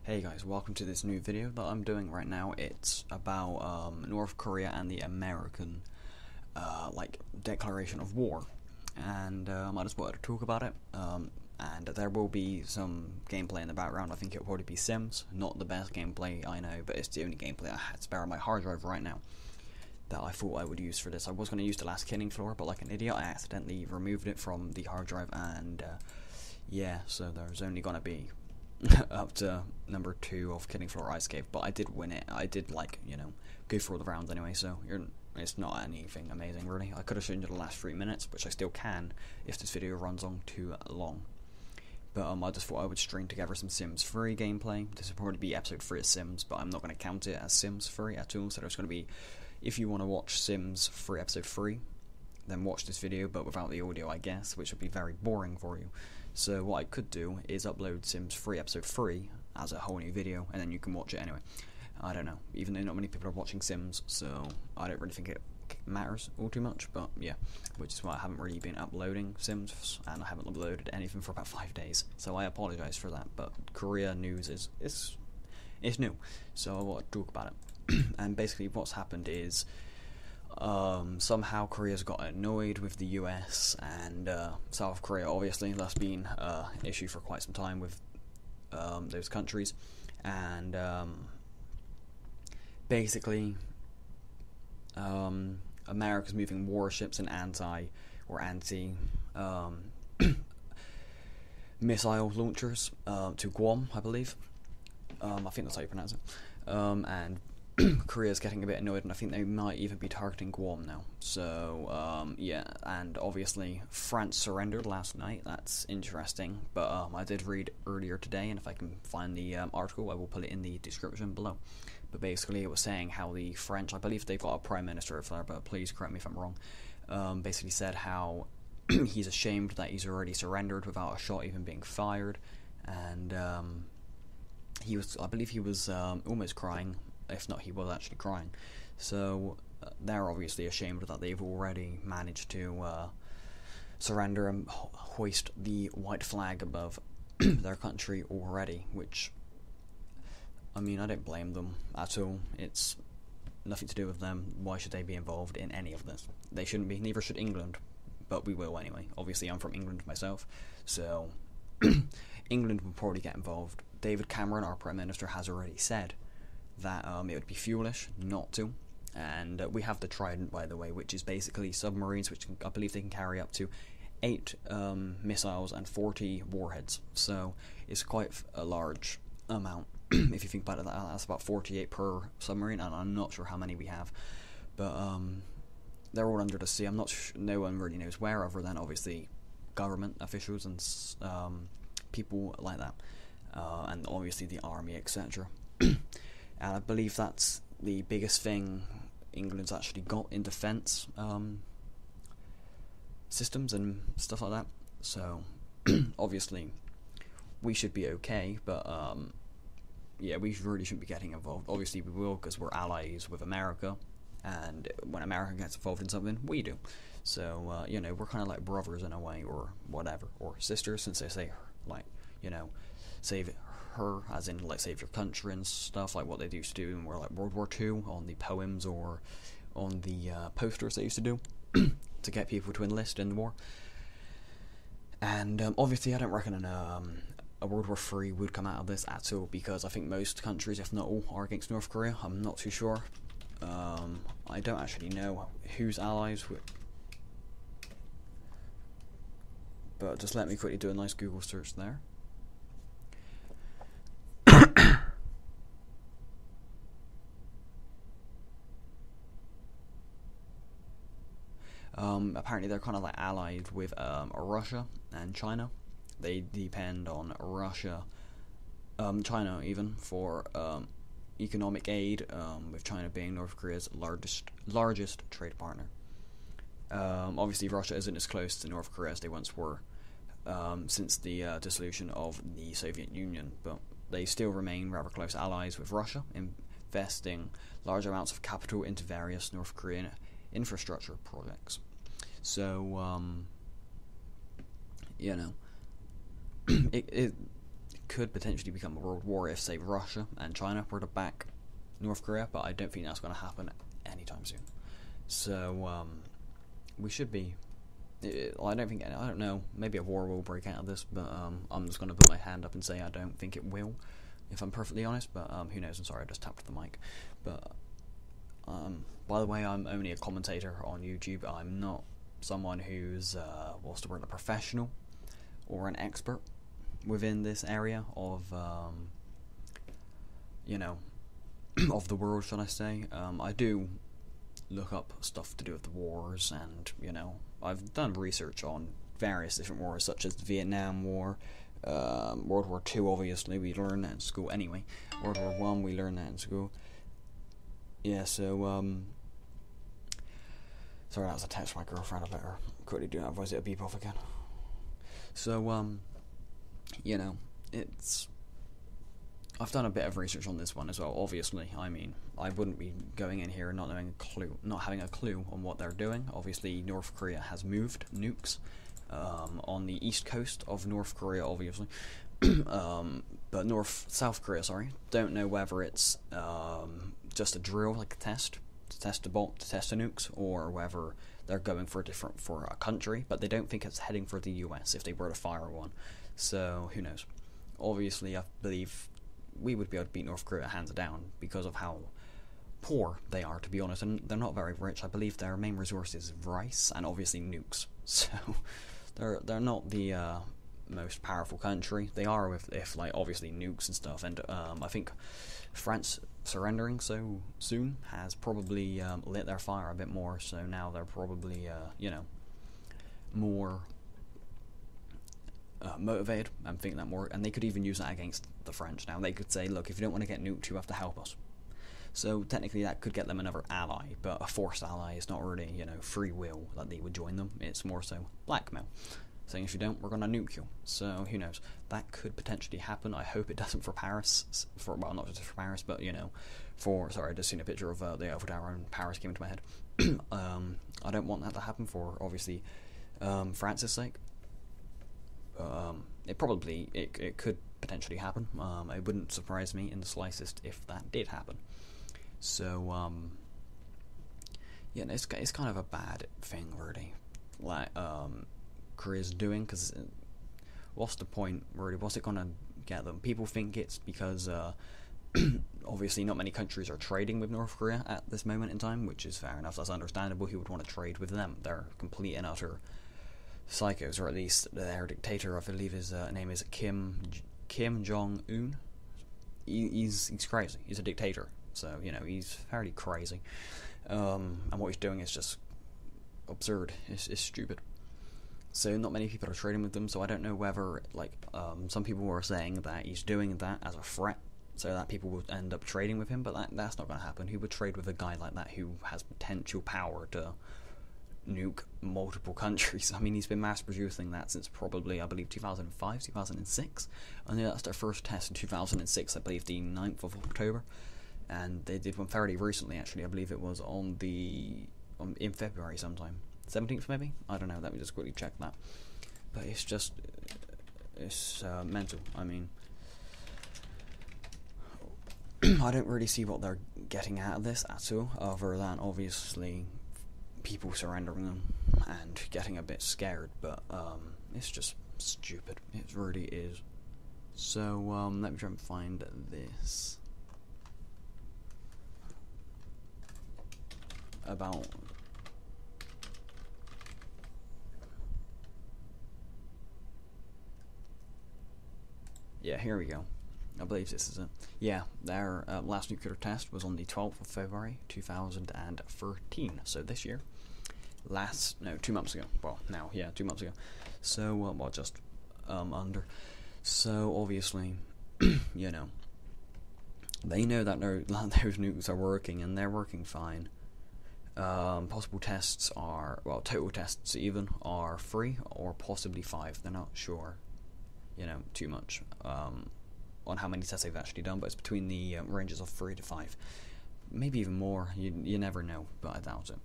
Hey guys, welcome to this new video that I'm doing right now. It's about North Korea and the American declaration of war, and I just wanted to talk about it. And there will be some gameplay in the background. I think it'll probably be Sims, not the best gameplay I know, but it's the only gameplay I had spare on my hard drive right now that I thought I would use for this. I was going to use the last killing floor, but like an idiot, I accidentally removed it from the hard drive, and yeah, so there's only going to be up to number 2 of Killing Floor Ice Cave, but I did win it. I did, go through all the rounds anyway, so it's not anything amazing, really. I could have shown you the last 3 minutes, which I still can if this video runs on too long. But I just thought I would string together some Sims 3 gameplay. This will probably be episode 3 of Sims, but I'm not going to count it as Sims 3 at all, so there's going to be, if you want to watch Sims 3 episode 3, then watch this video, but without the audio, I guess, which would be very boring for you. So what I could do is upload Sims 3 episode 3 as a whole new video, and then you can watch it anyway. I don't know, even though not many people are watching Sims, so I don't really think it matters all too much, but yeah, which is why I haven't really been uploading Sims, and I haven't uploaded anything for about 5 days, so I apologise for that, but Korea news is new, so I want to talk about it. And basically what's happened is, somehow Korea's got annoyed with the US and South Korea. Obviously, that's been an issue for quite some time with those countries, and basically America's moving warships and anti missile launchers to Guam, I believe. I think that's how you pronounce it. And Korea's getting a bit annoyed, and I think they might even be targeting Guam now. So, yeah, and obviously France surrendered last night. That's interesting, but I did read earlier today, and if I can find the article, I will put it in the description below. But basically it was saying how the French, I believe they've got a prime minister over there, but please correct me if I'm wrong, basically said how he's ashamed that he's already surrendered without a shot even being fired, and I believe he was almost crying. If not, he was actually crying. So they're obviously ashamed that they've already managed to surrender and hoist the white flag above their country already, which, I mean, I don't blame them at all. It's nothing to do with them. Why should they be involved in any of this? They shouldn't be, neither should England, but we will anyway. Obviously, I'm from England myself, so England will probably get involved. David Cameron, our Prime Minister, has already said that it would be foolish not to, and we have the Trident, by the way, which is basically submarines which I believe they can carry up to 8 missiles and 40 warheads, so it's quite a large amount. If you think about it, that's about 48 per submarine, and I'm not sure how many we have, but they're all under the sea. I'm not no one really knows where, other than obviously government officials and people like that, and obviously the army, etc. And I believe that's the biggest thing England's actually got in defence systems and stuff like that. So obviously we should be okay, but yeah, we really shouldn't be getting involved. Obviously we will, because we're allies with America, and when America gets involved in something, we do. So you know, we're kind of like brothers in a way, or whatever, or sisters, since they say, like, you know, save her, as in like save your country and stuff, like what they used to do in World War II on the poems or on the posters they used to do to get people to enlist in the war. And obviously I don't reckon a World War III would come out of this at all, because I think most countries, if not all, are against North Korea. I'm not too sure. I don't actually know who's allies with, but just let me quickly do a nice Google search there. Apparently they're kind of like allied with Russia and China. They depend on Russia, China even, for economic aid, with China being North Korea's largest trade partner. Obviously Russia isn't as close to North Korea as they once were since the dissolution of the Soviet Union, but they still remain rather close allies with Russia, investing large amounts of capital into various North Korean infrastructure projects. So you know, it could potentially become a world war if, say, Russia and China were to back North Korea, but I don't think that's going to happen anytime soon. So we should be. I don't know. Maybe a war will break out of this, but I'm just going to put my hand up and say I don't think it will, if I'm perfectly honest. But who knows? I'm sorry, I just tapped the mic. But by the way, I'm only a commentator on YouTube. I'm not someone who's what's the word, a professional or an expert within this area of of the world, should I say. I do look up stuff to do with the wars, and I've done research on various different wars, such as the Vietnam War, World War II. Obviously, we learned that in school anyway. World War One, we learned that in school. Yeah, so sorry, that was a text from my girlfriend. I better quickly do that, otherwise it'll beep off again. So it's. I've done a bit of research on this one as well. Obviously, I mean, I wouldn't be going in here and not having a clue on what they're doing. Obviously, North Korea has moved nukes on the east coast of North Korea, obviously, but South Korea, don't know whether it's just a drill, like a test to test the nukes, or whether they're going for a country, but they don't think it's heading for the US if they were to fire one. So who knows? Obviously, I believe we would be able to beat North Korea hands down because of how poor they are, to be honest, and they're not very rich. I believe their main resource is rice and obviously nukes. So they're not the most powerful country. They are if obviously nukes and stuff, and I think France surrendering so soon has probably lit their fire a bit more. So now they're probably more motivated and think that more, and they could even use that against the French. Now they could say, look, if you don't want to get nuked, you have to help us. So technically that could get them another ally, but a forced ally is not really free will that they would join them. It's more so blackmail, saying if you don't, we're going to nuke you. So who knows, that could potentially happen. I hope it doesn't for Paris, not just for Paris, but sorry, I just seen a picture of the Eiffel Tower in Paris came into my head. I don't want that to happen for obviously France's sake. It could potentially happen. It wouldn't surprise me in the slightest if that did happen. So it's kind of a bad thing, really, like Korea's doing, because what's the point, really? What's it gonna get them? People think it's because obviously not many countries are trading with North Korea at this moment in time, which is fair enough. That's understandable. Who would want to trade with them? They're complete and utter psychos, or at least their dictator, I believe his name is Kim Jong-Un. He's crazy. He's a dictator, so he's fairly crazy. And what he's doing is just absurd. It's stupid. So not many people are trading with them. So I don't know whether some people were saying that he's doing that as a threat, so that people would end up trading with him. But that's not going to happen. Who would trade with a guy like that who has potential power to nuke multiple countries? I mean, he's been mass producing that since probably, I believe, 2005, 2006. I know that's their first test in 2006, I believe the 9th of October. And they did one fairly recently, actually. I believe it was in February sometime. 17th, maybe? I don't know, let me just quickly check that. But it's mental. I mean, I don't really see what they're getting out of this at all, other than obviously people surrendering them and getting a bit scared, but it's just stupid. It really is. So let me try and find this about here we go. I believe this is it. Yeah, their last nuclear test was on the 12th of February 2013, so this year. 2 months ago. Well, now, 2 months ago. So, just under. So, obviously, they know that those nukes are working, and they're working fine. Possible tests total tests even, are 3 or possibly 5. They're not sure, too much on how many tests they've actually done, but it's between the ranges of 3 to 5. Maybe even more, you never know, but I doubt it.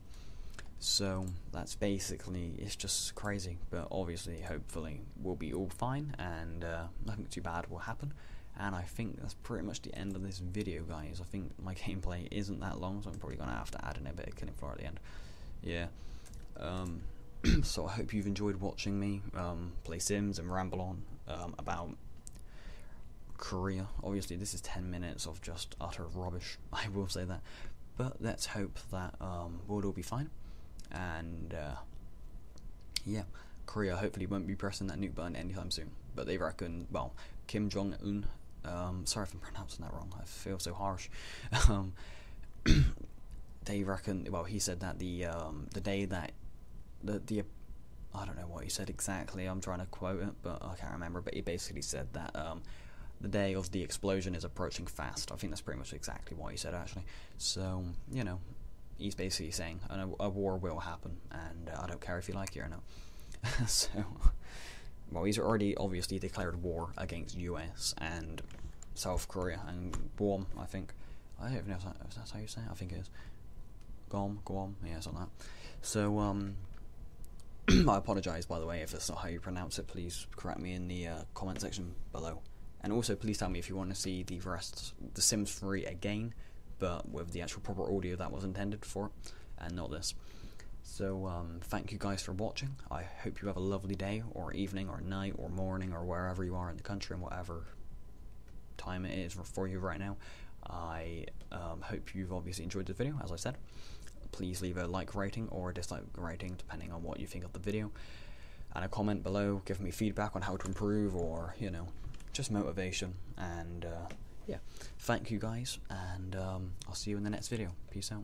So that's basically, it's just crazy, but obviously, hopefully, we'll be all fine, and nothing too bad will happen. And I think that's pretty much the end of this video, guys. I think my gameplay isn't that long, so I'm probably going to have to add in a bit of killing floor at the end. Yeah. So I hope you've enjoyed watching me play Sims and ramble on about Korea. Obviously, this is 10 minutes of just utter rubbish, I will say that. But let's hope that we'll all be fine. And yeah, Korea hopefully won't be pressing that nuke button anytime soon. But they reckon, well, Kim Jong-Un, sorry if I'm pronouncing that wrong, I feel so harsh. They reckon, well, he said that the day that the I don't know what he said exactly, I'm trying to quote it, but I can't remember, but he basically said that the day of the explosion is approaching fast. I think that's pretty much exactly what he said, actually. So, you know, he's basically saying a war will happen, and I don't care if you like it or not. So, well, he's already obviously declared war against US and South Korea and Guam, I think. I don't even know if that's how you say it. I think it is. Guam, yeah, something like that. So, I apologise, by the way, if that's not how you pronounce it. Please correct me in the comment section below. And also, please tell me if you want to see the Sims 3 again, but with the actual proper audio that was intended for it, and not this. So, thank you guys for watching. I hope you have a lovely day, or evening, or night, or morning, or wherever you are in the country, and whatever time it is for you right now. I hope you've obviously enjoyed the video, as I said. Please leave a like rating or a dislike rating, depending on what you think of the video. And a comment below, give me feedback on how to improve, or, you know, just motivation. And, yeah, thank you guys, and I'll see you in the next video. Peace out.